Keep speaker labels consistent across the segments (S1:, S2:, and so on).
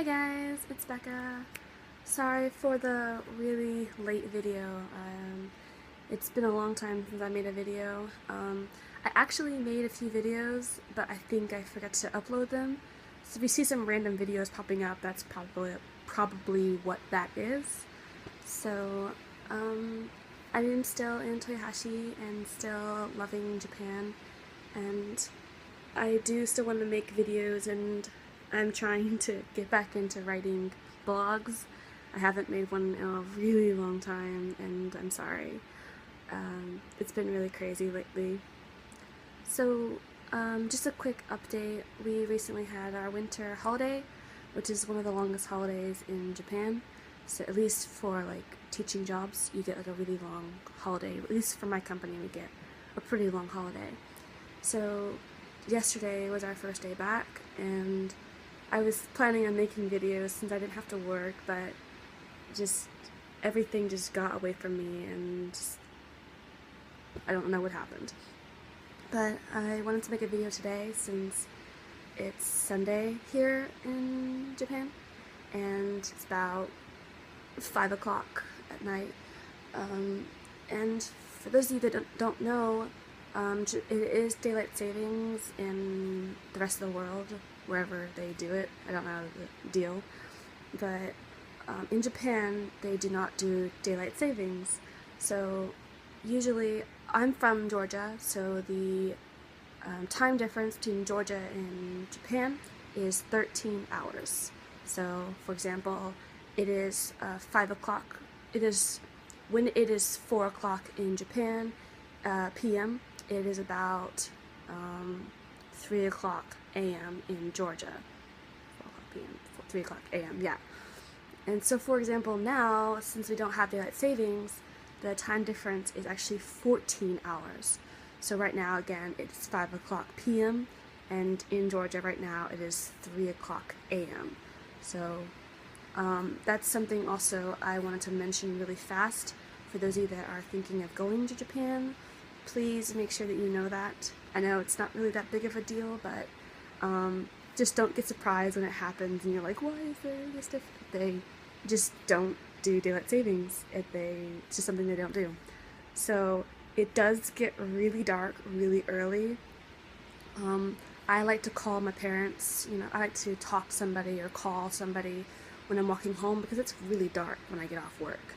S1: Hi guys, it's Becca. Sorry for the really late video. It's been a long time since I made a video. I actually made a few videos, but I think I forgot to upload them. So if you see some random videos popping up, that's probably what that is. So, I'm still in Toyohashi and still loving Japan, and I do still want to make videos, and I'm trying to get back into writing blogs. I haven't made one in a really long time, and I'm sorry. It's been really crazy lately. So, just a quick update. We recently had our winter holiday, which is one of the longest holidays in Japan. So at least for like teaching jobs, you get like a really long holiday. At least for my company, we get a pretty long holiday. So yesterday was our first day back, and I was planning on making videos since I didn't have to work, but just everything just got away from me, and I don't know what happened. But I wanted to make a video today since it's Sunday here in Japan, and it's about 5 o'clock at night. And for those of you that don't know, it is daylight savings in the rest of the world, wherever they do it. I don't know the deal. But in Japan, they do not do daylight savings. So usually, I'm from Georgia, so the time difference between Georgia and Japan is 13 hours. So, for example, it is 5 o'clock. When it is 4 o'clock in Japan, p.m., it is about 3 o'clock a.m. in Georgia. 4 o'clock p.m., 3 o'clock a.m., yeah. And so, for example, now, since we don't have daylight savings, the time difference is actually 14 hours. So right now, again, it's 5 o'clock p.m., and in Georgia right now it is 3 o'clock a.m. So that's something also I wanted to mention really fast for those of you that are thinking of going to Japan. Please make sure that you know that. I know it's not really that big of a deal, but just don't get surprised when it happens and you're like, why is there this difference? They just don't do daylight savings. It's just something they don't do. So it does get really dark really early. I like to call my parents, I like to talk to somebody or call somebody when I'm walking home because it's really dark when I get off work.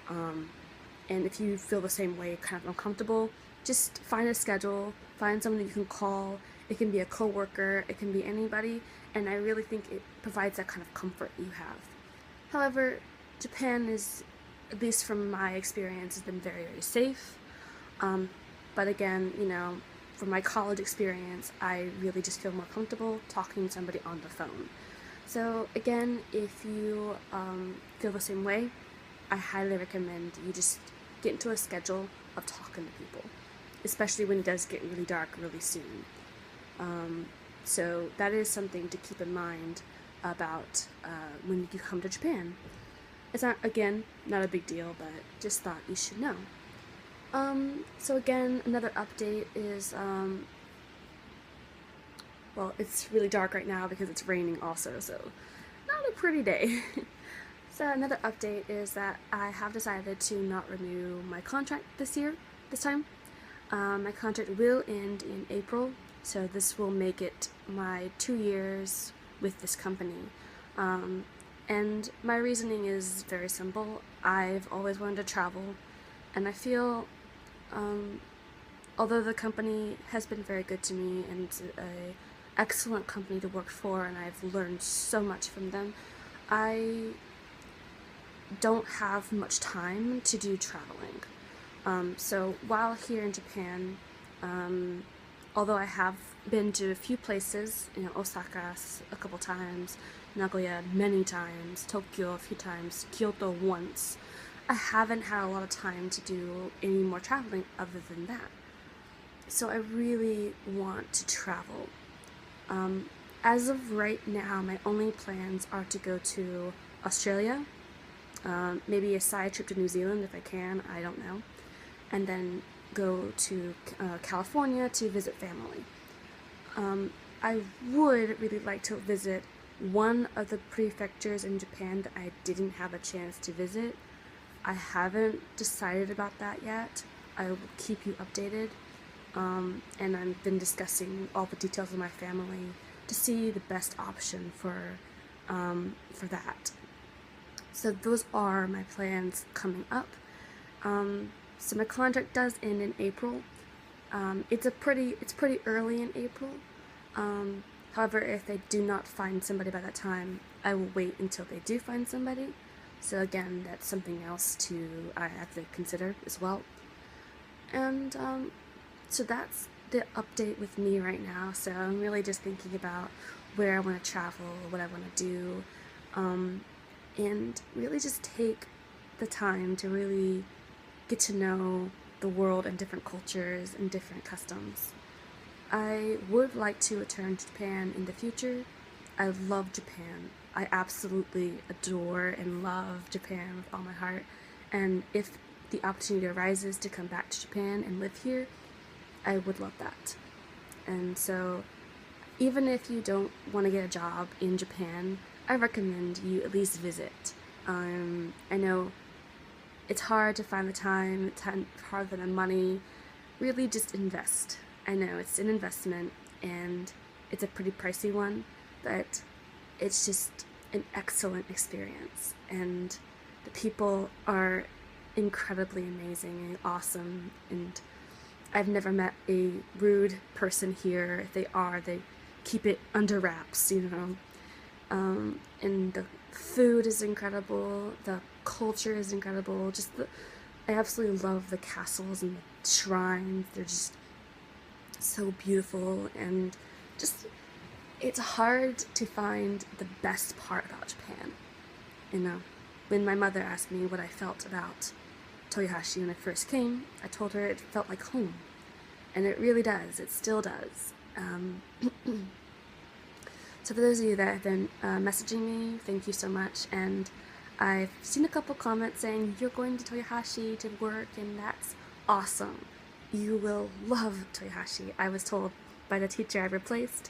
S1: And if you feel the same way, kind of uncomfortable, just find a schedule, find someone that you can call. It can be a coworker, it can be anybody, and I really think it provides that kind of comfort you have. However, Japan is, at least from my experience, has been very, very safe. But again, from my college experience, I really just feel more comfortable talking to somebody on the phone. So again, if you feel the same way, I highly recommend you just get into a schedule of talking to people, especially when it does get really dark really soon. So that is something to keep in mind about when you come to Japan. It's not, again, not a big deal, but just thought you should know. So again, another update is, well, it's really dark right now because it's raining also, so not a pretty day. So another update is that I have decided to not renew my contract this time. My contract will end in April, so this will make it my 2 years with this company. And my reasoning is very simple. I've always wanted to travel, and I feel, although the company has been very good to me and it's an excellent company to work for, and I've learned so much from them, I don't have much time to do traveling. So while here in Japan, although I have been to a few places, Osaka a couple times, Nagoya many times, Tokyo a few times, Kyoto once, I haven't had a lot of time to do any more traveling other than that. So I really want to travel. As of right now, my only plans are to go to Australia, maybe a side trip to New Zealand if I can, I don't know, and then go to California to visit family. I would really like to visit one of the prefectures in Japan that I didn't have a chance to visit. I haven't decided about that yet. I will keep you updated. And I've been discussing all the details with my family to see the best option for that. So those are my plans coming up. So my contract does end in April. It's pretty early in April. However, if they do not find somebody by that time, I will wait until they do find somebody. So again, that's something else I have to consider as well. And so that's the update with me right now. So I'm really just thinking about where I want to travel, what I want to do, and really just take the time to really get to know the world and different cultures and different customs. I would like to return to Japan in the future. I love Japan. I absolutely adore and love Japan with all my heart. And if the opportunity arises to come back to Japan and live here, I would love that. And so, even if you don't want to get a job in Japan, I recommend you at least visit. I know it's hard to find the time, it's harder than the money. Really just invest. I know it's an investment and it's a pretty pricey one, but it's just an excellent experience. And the people are incredibly amazing and awesome, and I've never met a rude person here. If they are, they keep it under wraps, you know. And the food is incredible, the culture is incredible, I absolutely love the castles and the shrines. They're just so beautiful, and just, it's hard to find the best part about Japan. You know, when my mother asked me what I felt about Toyohashi when I first came, I told her it felt like home. And it really does. It still does. So for those of you that have been messaging me, thank you so much. And I've seen a couple comments saying, you're going to Toyohashi to work, and that's awesome. You will love Toyohashi. I was told by the teacher I replaced,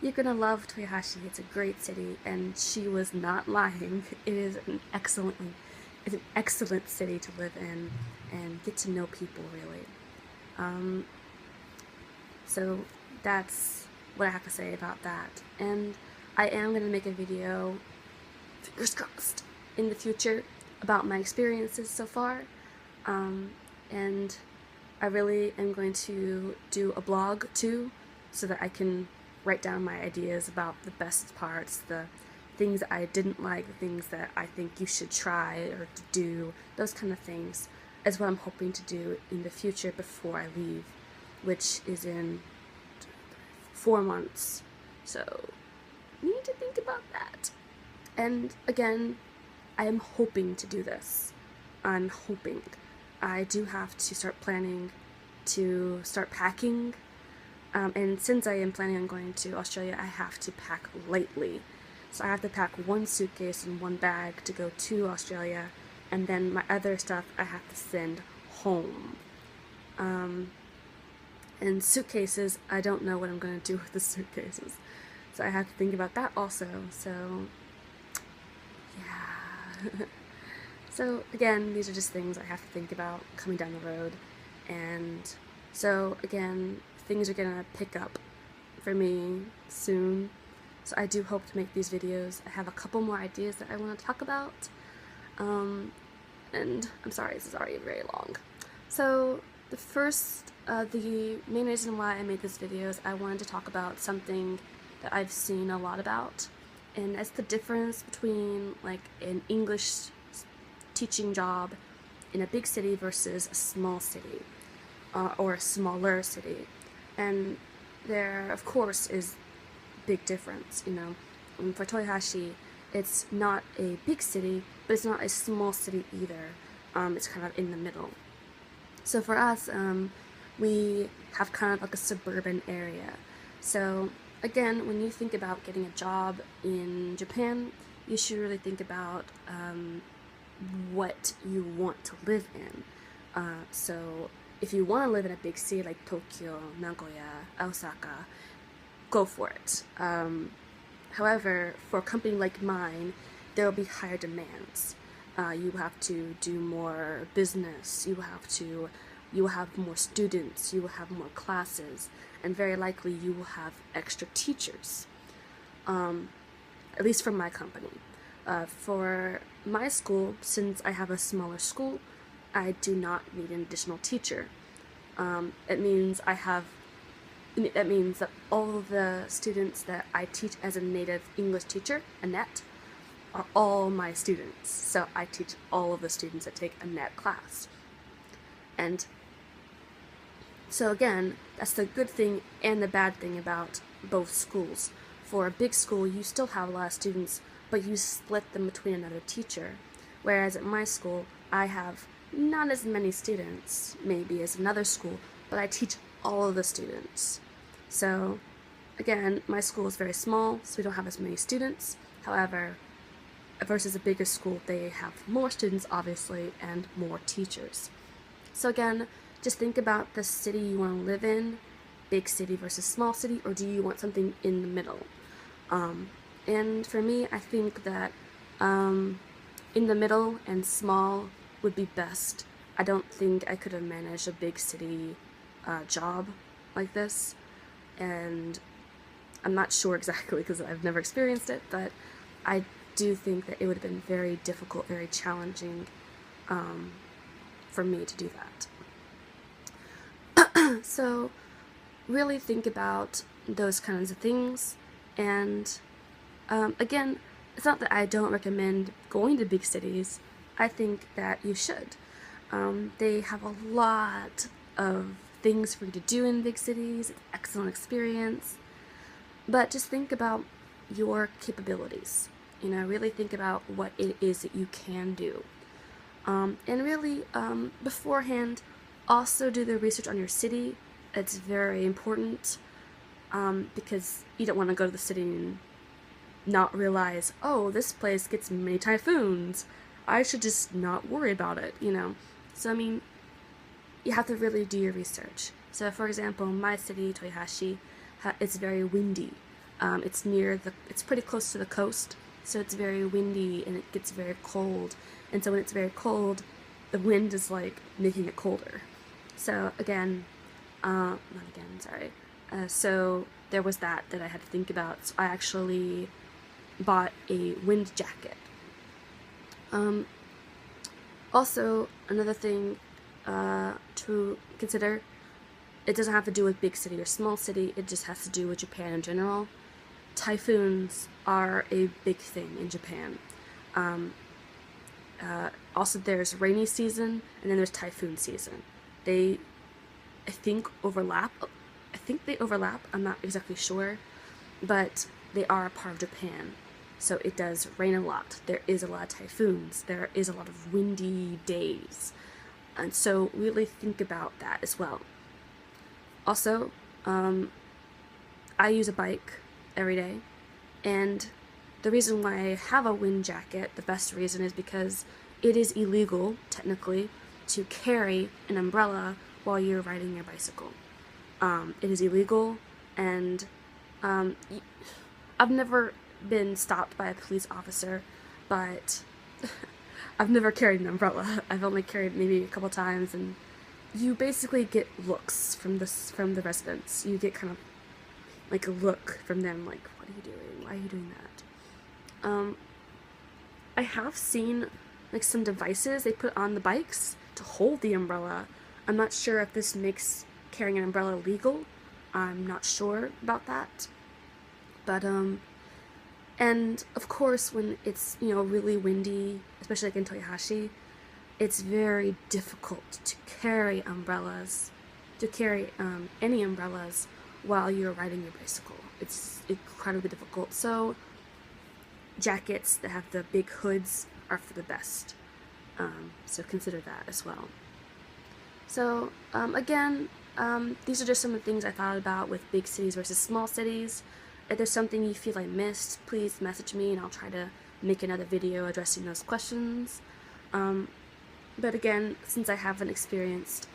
S1: you're gonna love Toyohashi. It's a great city, and she was not lying. It is an excellent city to live in and get to know people, really. So that's what I have to say about that. And I am gonna make a video, fingers crossed, in the future about my experiences so far. And I really am going to do a blog too, so that I can write down my ideas about the best parts, the things that I didn't like, the things that I think you should try or to do, those kind of things is what I'm hoping to do in the future before I leave, which is in 4 months. So, you need to think about that. And again, I am hoping to do this. I'm hoping. I do have to start planning to start packing. And since I am planning on going to Australia, I have to pack lightly. So I have to pack 1 suitcase and 1 bag to go to Australia, and then my other stuff I have to send home. And suitcases, I don't know what I'm going to do with the suitcases. So I have to think about that also. So, yeah. So again, these are just things I have to think about coming down the road. And so again, things are gonna pick up for me soon. So I do hope to make these videos. I have a couple more ideas that I want to talk about. And I'm sorry, this is already very long. So the main reason why I made this video is I wanted to talk about something that I've seen a lot about. And that's the difference between like an English teaching job in a big city versus a small city, or a smaller city. And there, of course, is big difference, you know. And for Toyohashi, it's not a big city, but it's not a small city either. It's kind of in the middle. So for us, we have kind of like a suburban area. So again, when you think about getting a job in Japan, you should really think about what you want to live in. So if you want to live in a big city like Tokyo, Nagoya, Osaka, go for it. However, for a company like mine, there will be higher demands. You have to do more business, you will have more students, you will have more classes, and very likely you will have extra teachers. At least for my company. For my school, since I have a smaller school, I do not need an additional teacher. It means that all of the students that I teach as a native English teacher, a NET, are all my students. So I teach all of the students that take a NET class. And so again, that's the good thing and the bad thing about both schools. For a big school, you still have a lot of students, but you split them between another teacher. Whereas at my school, I have not as many students, maybe as another school, but I teach all of the students. So again, my school is very small, so we don't have as many students. However, versus a bigger school, they have more students, obviously, and more teachers. So again, just think about the city you want to live in, big city versus small city, or do you want something in the middle? And for me, I think that in the middle and small would be best. I don't think I could have managed a big city job like this, and I'm not sure exactly because I've never experienced it, but I do think that it would have been very difficult, very challenging for me to do that. So really think about those kinds of things, and again, it's not that I don't recommend going to big cities. I think that you should. They have a lot of things for you to do in big cities, it's an excellent experience, but just think about your capabilities. Really think about what it is that you can do. And really, beforehand, also do the research on your city. It's very important, because you don't want to go to the city and not realize, oh, this place gets many typhoons. I should just not worry about it, So, you have to really do your research. So, for example, my city, Toyohashi, it's very windy. It's pretty close to the coast, so it's very windy and it gets very cold. And so when it's very cold, the wind is like making it colder. So so there was that I had to think about. So I actually bought a wind jacket. Also, another thing to consider, it doesn't have to do with big city or small city, it just has to do with Japan in general. Typhoons are a big thing in Japan. Also, there's rainy season, and then there's typhoon season. I think they overlap, I'm not exactly sure, but they are a part of Japan. So it does rain a lot, there is a lot of typhoons, there is a lot of windy days, and so really think about that as well. Also, I use a bike every day, and the reason why I have a wind jacket, the best reason, is because it is illegal, technically, to carry an umbrella while you're riding your bicycle. It is illegal, and I've never been stopped by a police officer, but I've never carried an umbrella. I've only carried maybe a couple times, and you basically get looks from the residents. You get kind of like a look from them, like, what are you doing? Why are you doing that? I have seen like some devices they put on the bikes to hold the umbrella. I'm not sure if this makes carrying an umbrella legal. I'm not sure about that. But and of course when it's, really windy, especially like in Toyohashi, it's very difficult to carry any umbrellas while you're riding your bicycle. It's incredibly difficult. So jackets that have the big hoods are for the best. So consider that as well. So again, these are just some of the things I thought about with big cities versus small cities. If there's something you feel I missed, please message me and I'll try to make another video addressing those questions. But again, since I haven't experienced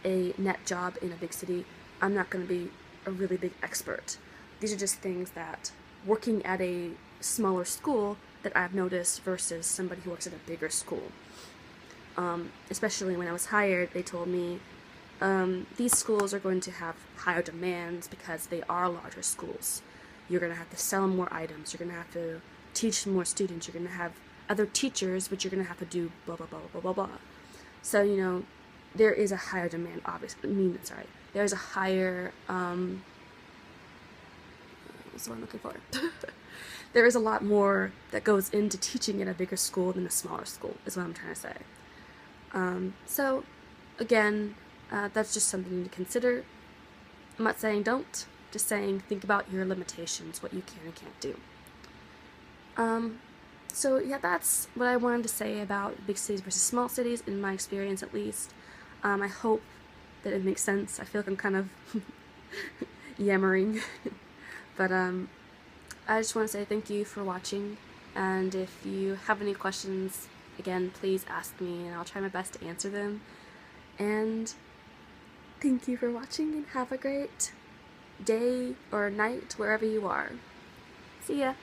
S1: a net job in a big city, I'm not going to be a really big expert. These are just things that working at a smaller school that I've noticed versus somebody who works at a bigger school. Especially when I was hired, they told me these schools are going to have higher demands because they are larger schools. You're going to have to sell more items, you're going to have to teach more students, you're going to have other teachers, but you're going to have to do blah, blah, blah, blah, blah, blah. So, you know, there is a higher demand, obviously. There's a higher, what's what I'm looking for? There is a lot more that goes into teaching at a bigger school than a smaller school, is what I'm trying to say. So, again, that's just something to consider. I'm not saying don't, just saying think about your limitations, what you can and can't do. So yeah, that's what I wanted to say about big cities versus small cities, in my experience at least. I hope that it makes sense. I feel like I'm kind of yammering. But I just want to say thank you for watching, and if you have any questions, again, please ask me and I'll try my best to answer them. And thank you for watching, and have a great day or night wherever you are. See ya!